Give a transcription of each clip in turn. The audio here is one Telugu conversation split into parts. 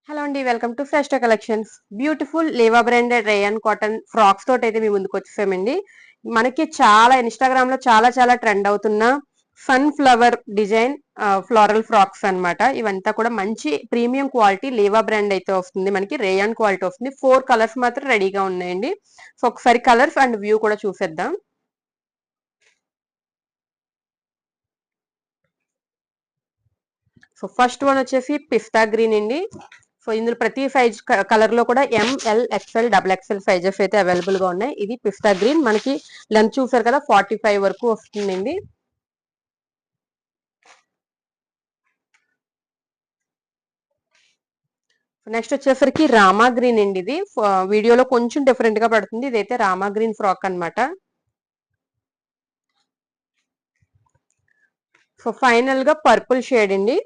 హలో అండి, వెల్కమ్ టు ఫ్రెష్‌టో కలెక్షన్స్. బ్యూటిఫుల్ లేవా బ్రాండెడ్ రేయన్ కాటన్ ఫ్రాక్స్ తోటి అయితే మీ ముందుకు వచ్చేసామండి. మనకి చాలా ఇన్‌స్టాగ్రామ్ లో చాలా చాలా ట్రెండ్ అవుతున్న sunflower design floral frocks అన్నమాట. ఇవంతా కూడా మంచి ప్రీమియం క్వాలిటీ లేవా బ్రాండ్ అయితే వస్తుంది. మనకి రేయన్ క్వాలిటీ వస్తుంది. 4 కలర్స్ మాత్రం రెడీగా ఉన్నాయండి. సో ఒకసారి కలర్స్ అండ్ వ్యూ కూడా చూసేద్దాం. సో ఫస్ట్ వన్ వచ్చేసి పిస్తా గ్రీన్ అండి. సో ఇందులో ప్రతి సైజ్ కలర్ లో కూడా M L XL double XL sizes అయితే అవైలబుల్ గా ఉన్నాయి. ఇది పిస్తా గ్రీన్, మనకి లెంత్ చూసారు కదా 45 వరకు వస్తుందండి. నెక్స్ట్ వచ్చేసరికి రామా గ్రీన్ అండి. ఇది వీడియోలో కొంచెం డిఫరెంట్ గా పడుతుంది. ఇదైతే రామా గ్రీన్ ఫ్రాక్ అన్నమాట. సో ఫైనల్ గా పర్పుల్ షేడ్ అండి.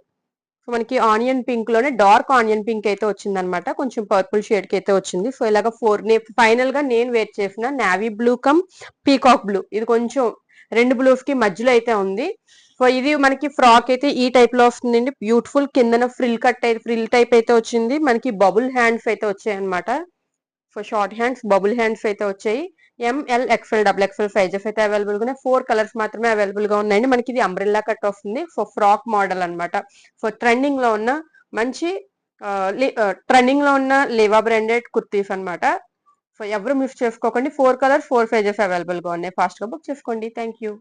సో మనకి ఆనియన్ పింక్ లోనే డార్క్ ఆనియన్ పింక్ అయితే వచ్చింది అనమాట. కొంచెం పర్పుల్ షేడ్ కి అయితే వచ్చింది. సో ఇలాగ ఫైనల్ గా నేను వేర్ చేసిన navy blue come peacock blue, ఇది కొంచెం రెండు బ్లూస్ కి మధ్యలో అయితే ఉంది. సో ఇది మనకి ఫ్రాక్ అయితే ఈ టైప్ లో వస్తుందండి. బ్యూటిఫుల్ కిందన ఫ్రిల్ టైప్ అయితే వచ్చింది. మనకి బబుల్ హ్యాండ్స్ అయితే వచ్చాయి అనమాట. So short hands, bubble hands అయితే వచ్చాయి. M L XL double XL sizes అయితే అవైలబుల్ గా ఉన్నాయి. 4 కలర్స్ మాత్రమే అవైలబుల్ గా ఉన్నాయండి. మనకి ఇది అంబ్రెల్లా కట్ వస్తుంది. సో ఫ్రాక్ మోడల్ అన్నమాట. సో ట్రెండింగ్ లో ఉన్న మంచి ట్రెండింగ్ లో ఉన్న లేవా బ్రాండెడ్ కుర్తీస్ అన్నమాట. సో ఎవరు మిస్ చేసుకోకండి. 4 కలర్స్ 4 సైజెస్ అవైలబుల్ గా ఉన్నాయి. ఫాస్ట్ గా బుక్ చేసుకోండి. Thank you.